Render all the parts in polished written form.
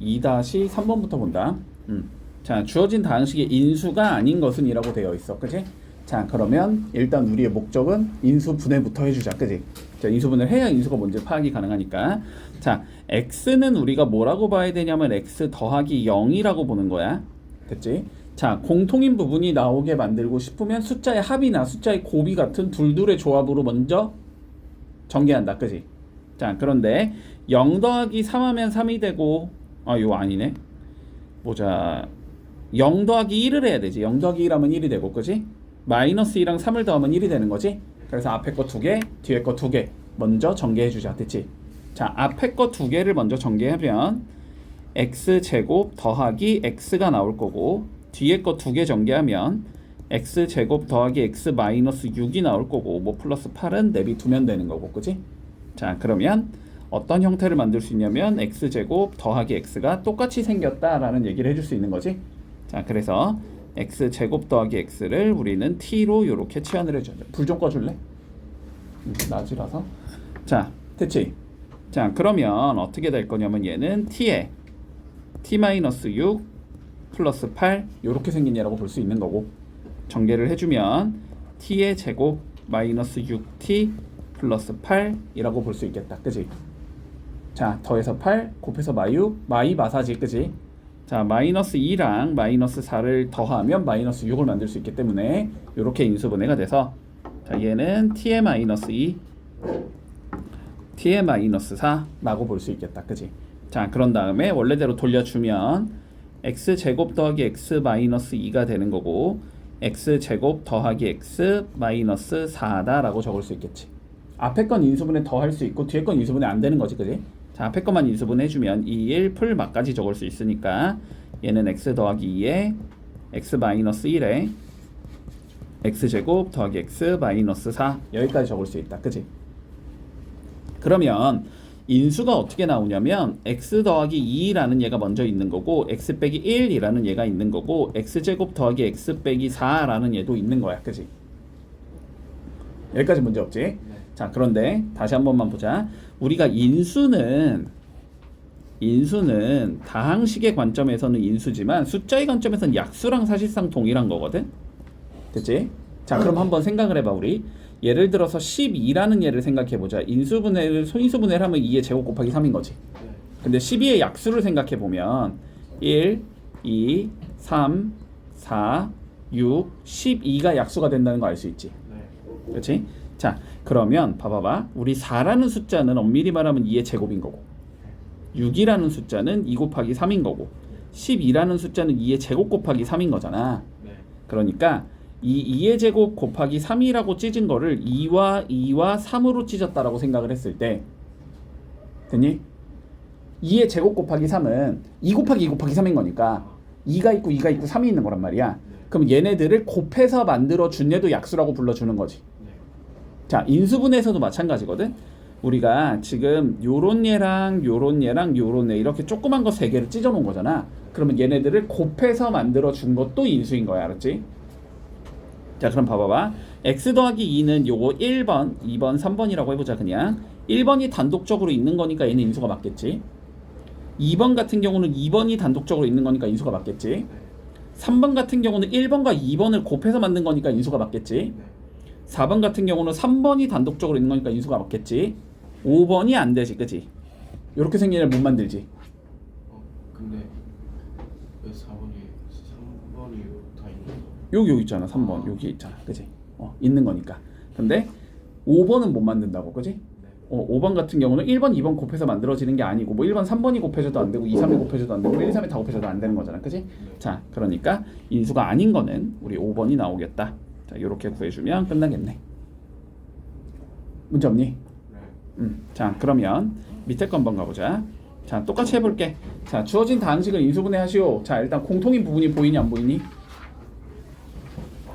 2-3번부터 본다. 자, 주어진 다항식의 인수가 아닌 것은 이라고 되어 있어. 그지? 자, 그러면 일단 우리의 목적은 인수분해부터 해주자. 그지? 자, 인수분해를 해야 인수가 뭔지 파악이 가능하니까. 자, x는 우리가 뭐라고 봐야 되냐면 x 더하기 0이라고 보는 거야. 됐지? 자, 공통인 부분이 나오게 만들고 싶으면 숫자의 합이나 숫자의 곱이 같은 둘둘의 조합으로 먼저 전개한다. 그지? 자, 그런데 0 더하기 3 하면 3이 되고, 이거 아니네. 보자. 0 더하기 1을 해야 되지. 0 더하기 1 하면 1이 되고, 그지? 마이너스 2랑 3을 더하면 1이 되는 거지. 그래서 앞에 거 2개, 뒤에 거 2개 먼저 전개해주자. 됐지? 자, 앞에 거 2개를 먼저 전개하면 x제곱 더하기 x가 나올 거고, 뒤에 거 2개 전개하면 x제곱 더하기 x 마이너스 6이 나올 거고, 뭐 플러스 8은 내비두면 되는 거고, 그지? 자, 그러면 어떤 형태를 만들 수 있냐면 x제곱 더하기 x가 똑같이 생겼다라는 얘기를 해줄 수 있는 거지. 자, 그래서 x제곱 더하기 x를 우리는 t로 이렇게 치환을 해줘야 돼. 불 좀 꺼줄래? 낮이라서. 자, 됐지? 자, 그러면 어떻게 될 거냐면 얘는 t에 t-6 플러스 8 이렇게 생긴 얘라고 볼 수 있는 거고, 전개를 해주면 t의 제곱 마이너스 6t 플러스 8이라고 볼 수 있겠다. 그지? 자, 더해서 8 곱해서 마이 마사지. 그지? 자, 마이너스 2랑 마이너스 4를 더하면 마이너스 6을 만들 수 있기 때문에 이렇게 인수분해가 돼서, 자, 얘는 t의 마이너스 2 t의 마이너스 4라고 볼 수 있겠다. 그지? 자, 그런 다음에 원래대로 돌려주면 x제곱 더하기 x 마이너스 2가 되는 거고, x제곱 더하기 x 마이너스 4다라고 적을 수 있겠지. 앞에 건 인수분해 더 할 수 있고 뒤에 건 인수분해 안 되는 거지. 그지? 자, 앞에 것만 인수분해 해주면 2, 1 풀막까지 적을 수 있으니까 얘는 x 더하기 2에 x 마이너스 1에 x제곱 더하기 x 마이너스 4 여기까지 적을 수 있다. 그지? 그러면 인수가 어떻게 나오냐면 x 더하기 2라는 얘가 먼저 있는 거고, x 빼기 1이라는 얘가 있는 거고, x제곱 더하기 x 빼기 4라는 얘도 있는 거야. 그지? 여기까지 문제 없지? 네. 자, 그런데 다시 한 번만 보자. 우리가 인수는 다항식의 관점에서는 인수지만 숫자의 관점에서는 약수랑 사실상 동일한 거거든. 됐지? 자, 그럼 한번 생각을 해봐. 우리 예를 들어서 12라는 예를 생각해보자. 소인수분해를 하면 2의 제곱 곱하기 3인 거지. 근데 12의 약수를 생각해보면 1, 2, 3, 4, 6, 12가 약수가 된다는 거 알 수 있지. 그렇지? 자, 그러면 봐봐봐. 우리 4라는 숫자는 엄밀히 말하면 2의 제곱인 거고, 6이라는 숫자는 2 곱하기 3인 거고, 12라는 숫자는 2의 제곱 곱하기 3인 거잖아. 그러니까 이 2의 제곱 곱하기 3이라고 찢은 거를 2와 3으로 찢었다라고 생각을 했을 때, 됐니? 2의 제곱 곱하기 3은 2 곱하기 2 곱하기 3인 거니까 2가 있고 3이 있는 거란 말이야. 그럼 얘네들을 곱해서 만들어준 얘도 약수라고 불러주는 거지. 자, 인수분해에서도 마찬가지거든. 우리가 지금 요런 얘랑 요런 얘랑 요런 애 이렇게 조그만 거 3개를 찢어 놓은 거잖아. 그러면 얘네들을 곱해서 만들어준 것도 인수인 거야. 알았지? 자, 그럼 봐봐봐. x 더하기 2는 요거 1번, 2번, 3번이라고 해보자. 그냥 1번이 단독적으로 있는 거니까 얘는 인수가 맞겠지. 2번 같은 경우는 2번이 단독적으로 있는 거니까 인수가 맞겠지. 3번 같은 경우는 1번과 2번을 곱해서 만든 거니까 인수가 맞겠지. 4번 같은 경우는 3번이 단독적으로 있는 거니까 인수가 맞겠지. 5번이 안 되지. 그치? 이렇게 생긴 애를 못 만들지. 근데 왜 3번이 다 있는 거? 여기 있잖아. 3번 여기 있잖아. 그치? 있는 거니까. 근데 5번은 못 만든다고. 그치? 5번 같은 경우는 1번, 2번 곱해서 만들어지는 게 아니고, 뭐 1번, 3번이 곱해져도 안 되고 2, 3이 곱해져도 안 되고 1, 2, 3이 다 곱해져도 안 되는 거잖아. 그치? 자, 그러니까 인수가 아닌 거는 우리 5번이 나오겠다. 자, 이렇게 구해주면 끝나겠네. 문제 없니? 자, 그러면 밑에 거 한번 가보자. 자, 똑같이 해볼게. 자, 주어진 다항식을 인수분해 하시오. 자, 일단 공통인 부분이 보이니 안 보이니?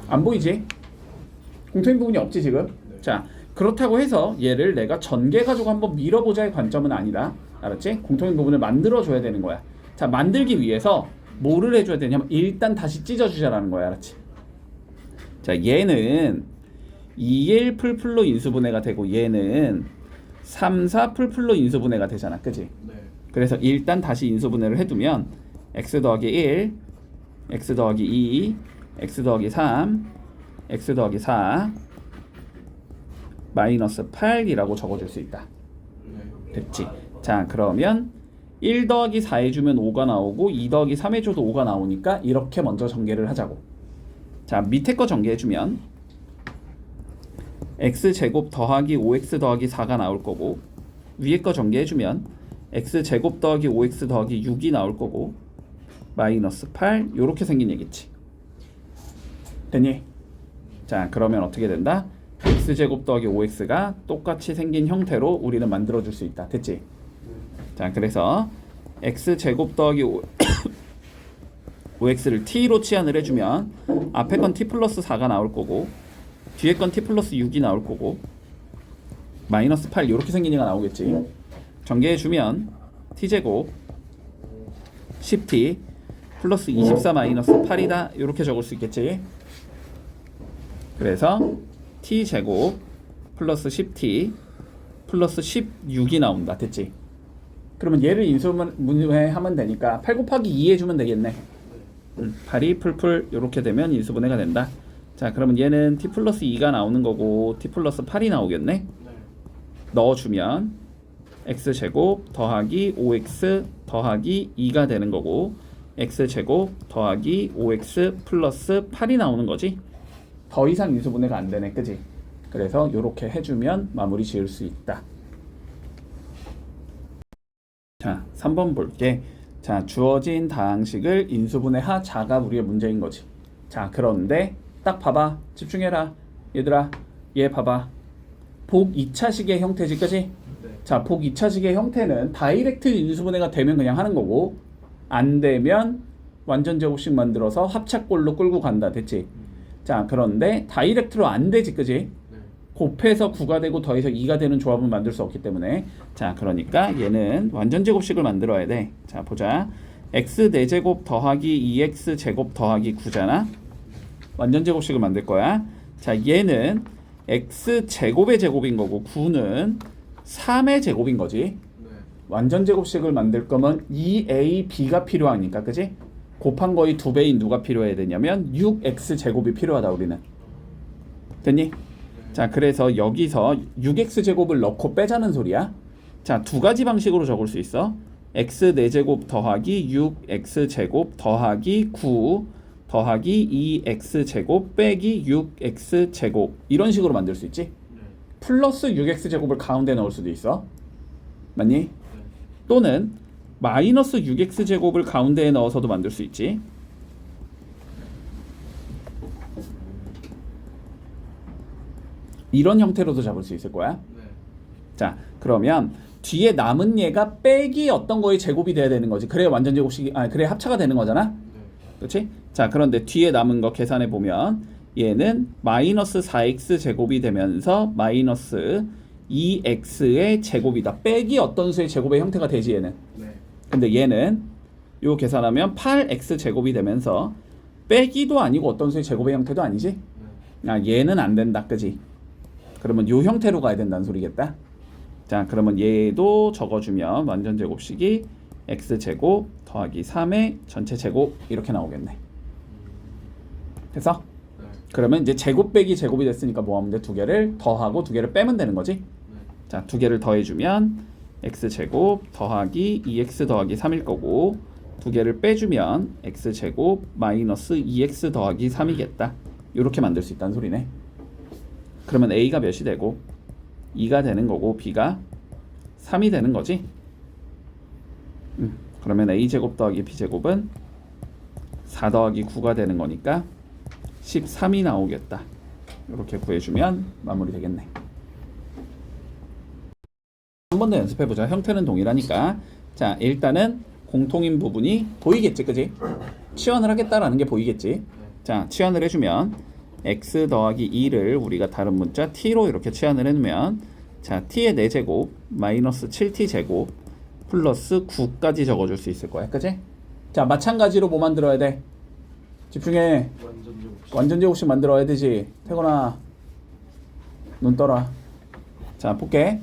안 보이지? 공통인 부분이 없지 지금? 자, 그렇다고 해서 얘를 내가 전개 가지고 한번 밀어보자의 관점은 아니다. 알았지? 공통인 부분을 만들어줘야 되는 거야. 자, 만들기 위해서 뭐를 해줘야 되냐면 일단 다시 찢어주자라는 거야. 알았지? 자, 얘는 2일 풀풀로 인수분해가 되고 얘는 3, 4 풀풀로 인수분해가 되잖아. 그치? 네. 그래서 일단 다시 인수분해를 해두면 x 더하기 1, x 더하기 2, x 더하기 3, x 더하기 4 마이너스 8이라고 적어줄 수 있다. 네. 됐지? 자, 그러면 1 더하기 4 해주면 5가 나오고 2 더하기 3 해줘도 5가 나오니까 이렇게 먼저 전개를 하자고. 자, 밑에 거 전개해주면 x제곱 더하기 5x 더하기 4가 나올 거고, 위에 거 전개해주면 x제곱 더하기 5x 더하기 6이 나올 거고, 마이너스 8 요렇게 생긴 얘기지. 됐니? 자, 그러면 어떻게 된다? x제곱 더하기 5x가 똑같이 생긴 형태로 우리는 만들어줄 수 있다. 됐지? 자, 그래서 x제곱 더하기 5x를 t로 치환을 해주면 앞에 건 t 플러스 4가 나올 거고, 뒤에 건 t 플러스 6이 나올 거고, 마이너스 8 이렇게 생긴 얘가 나오겠지. 전개해주면 t제곱 10t 플러스 24 마이너스 8이다 이렇게 적을 수 있겠지. 그래서 t제곱 플러스 10t 플러스 16이 나온다. 됐지? 그러면 얘를 인수분해하면 되니까 8 곱하기 2 해주면 되겠네. 8이 풀풀 이렇게 되면 인수분해가 된다. 자, 그러면 얘는 t 플러스 2가 나오는 거고 t 플러스 8이 나오겠네. 네. 넣어주면 x제곱 더하기 5x 더하기 2가 되는 거고, x제곱 더하기 5x 플러스 8이 나오는 거지. 더 이상 인수분해가 안 되네, 그지? 그래서 이렇게 해주면 마무리 지을 수 있다. 자, 3번 볼게. 자, 주어진 다항식을 인수분해하자가 우리의 문제인 거지. 자, 그런데 딱 봐봐. 집중해라. 얘들아, 얘 봐봐. 복 2차식의 형태지, 그지? 네. 자, 복 2차식의 형태는 다이렉트 인수분해가 되면 그냥 하는 거고, 안 되면 완전 제곱식 만들어서 합착골로 끌고 간다. 됐지? 자, 그런데 다이렉트로 안 되지, 그지? 네. 곱해서 9가 되고 더해서 2가 되는 조합은 만들 수 없기 때문에, 자, 그러니까 얘는 완전 제곱식을 만들어야 돼. 자, 보자. x 4제곱 더하기 2x 제곱 더하기 9잖아. 완전 제곱식을 만들 거야. 자, 얘는 x 제곱의 제곱인 거고 9는 3의 제곱인 거지. 네. 완전 제곱식을 만들 거면 2ab가 필요하니까, 그지? 곱한 거의 2배인 누가 필요해야 되냐면 6x 제곱이 필요하다, 우리는. 됐니? 자, 그래서 여기서 6x 제곱을 넣고 빼자는 소리야. 자, 두 가지 방식으로 적을 수 있어. x 4제곱 더하기 6x 제곱 더하기 9 더하기 2x 제곱 빼기 6x 제곱, 이런 식으로 만들 수 있지. 네. 플러스 6x 제곱을 가운데 넣을 수도 있어. 맞니? 네. 또는 마이너스 6x 제곱을 가운데에 넣어서도 만들 수 있지. 이런 형태로도 잡을 수 있을 거야. 네. 자, 그러면 뒤에 남은 얘가 빼기 어떤 거의 제곱이 돼야 되는 거지. 그래야 완전 제곱식이, 그래야 합차가 되는 거잖아. 네. 그렇지? 자, 그런데 뒤에 남은 거 계산해 보면 얘는 마이너스 4x 제곱이 되면서 마이너스 2x의 제곱이다. 빼기 어떤 수의 제곱의 형태가 되지, 얘는. 네. 근데 얘는 요 계산하면 8x 제곱이 되면서 빼기도 아니고 어떤 수의 제곱의 형태도 아니지. 네. 얘는 안 된다, 그지? 그러면 요 형태로 가야 된다는 소리겠다. 자, 그러면 얘도 적어주면 완전 제곱식이 x제곱 더하기 3의 전체 제곱 이렇게 나오겠네. 됐어? 네. 그러면 이제 제곱 빼기 제곱이 됐으니까 뭐 하면 돼? 두 개를 더하고 두 개를 빼면 되는 거지. 네. 자, 두 개를 더해주면 x제곱 더하기 2x 더하기 3일 거고, 두 개를 빼주면 x제곱 마이너스 2x 더하기 3이겠다. 이렇게 만들 수 있다는 소리네. 그러면 a가 몇이 되고 2가 되는 거고 b가 3이 되는 거지. 그러면 a제곱 더하기 b제곱은 4 더하기 9가 되는 거니까 13이 나오겠다. 이렇게 구해주면 마무리 되겠네. 한 번 더 연습해보자. 형태는 동일하니까. 자, 일단은 공통인 부분이 보이겠지, 그지? 치환을 하겠다라는 게 보이겠지. 자, 치환을 해주면 x 더하기 2를 우리가 다른 문자 t로 이렇게 치환을 해놓으면, 자, t의 4제곱 마이너스 7t 제곱 플러스 9까지 적어줄 수 있을 거야, 그지? 자, 마찬가지로 뭐 만들어야 돼? 집중해. 완전 제곱식. 완전 제곱식 만들어야 되지. 태건아, 눈 떠라. 자, 볼게.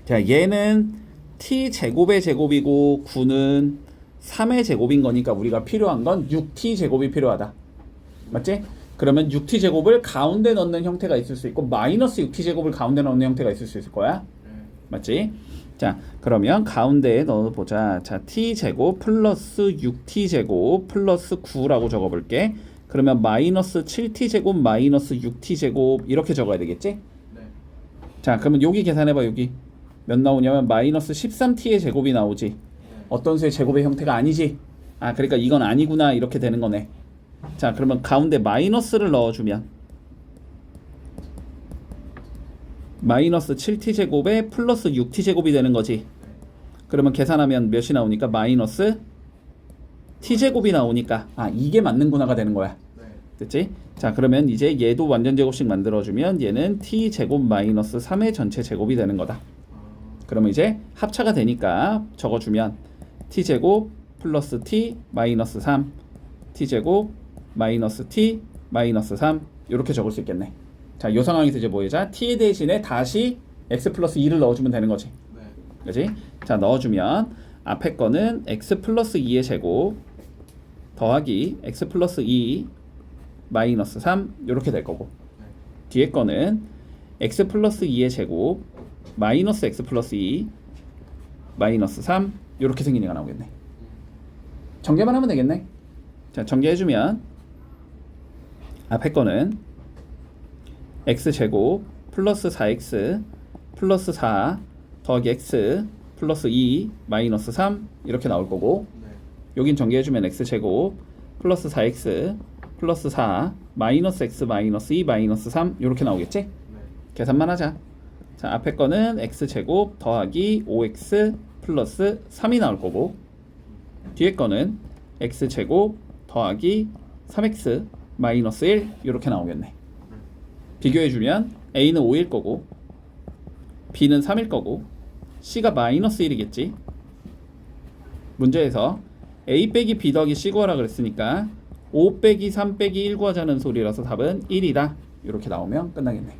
자, 얘는 t 제곱의 제곱이고 9는 3의 제곱인 거니까 우리가 필요한 건 6t 제곱이 필요하다. 맞지? 그러면 6t 제곱을 가운데 넣는 형태가 있을 수 있고 마이너스 6t 제곱을 가운데 넣는 형태가 있을 수 있을 거야. 맞지? 자, 그러면 가운데에 넣어보자. 자, t 제곱 플러스 6t 제곱 플러스 9라고 적어볼게. 그러면 마이너스 7t 제곱 마이너스 6t 제곱 이렇게 적어야 되겠지? 네. 자, 그러면 여기 계산해봐. 여기 몇 나오냐면 마이너스 13t의 제곱이 나오지. 어떤 수의 제곱의 형태가 아니지? 아, 그러니까 이건 아니구나 이렇게 되는 거네. 자, 그러면 가운데 마이너스를 넣어주면 마이너스 7t 제곱에 플러스 6t 제곱이 되는 거지. 그러면 계산하면 몇이 나오니까 마이너스 t 제곱이 나오니까 아, 이게 맞는구나가 되는 거야. 네. 됐지? 자, 그러면 이제 얘도 완전 제곱식 만들어주면 얘는 t 제곱 마이너스 3의 전체 제곱이 되는 거다. 그러면 이제 합차가 되니까 적어주면 t 제곱 플러스 t 마이너스 3 t 제곱 마이너스 t 마이너스 3 이렇게 적을 수 있겠네. 자, 이 상황에서 이제 뭐 하자? t 대신에 다시 x 플러스 2를 넣어주면 되는 거지. 네. 그지? 자, 넣어주면 앞에 거는 x 플러스 2의 제곱 더하기 x 플러스 2 마이너스 3 이렇게 될 거고, 네. 뒤에 거는 x 플러스 2의 제곱 마이너스 x 플러스 2 마이너스 3 이렇게 생긴 애가 나오겠네. 전개만 하면 되겠네. 자, 전개해주면 앞에 거는 x제곱 플러스 4x 플러스 4 더하기 x 플러스 2 마이너스 3 이렇게 나올 거고, 네. 여긴 전개해주면 x제곱 플러스 4x 플러스 4 마이너스 x 마이너스 2 마이너스 3 이렇게 나오겠지? 네. 계산만 하자. 자, 앞에 거는 x제곱 더하기 5x 플러스 3이 나올 거고, 뒤에 거는 x제곱 더하기 3x 마이너스 1 이렇게 나오겠네. 비교해주면 a는 5일 거고 b는 3일 거고 c가 마이너스 1이겠지. 문제에서 a 빼기 b 더하기 c 구하라 그랬으니까 5 빼기 3 빼기 1 구하자는 소리라서 답은 1이다 이렇게 나오면 끝나겠네.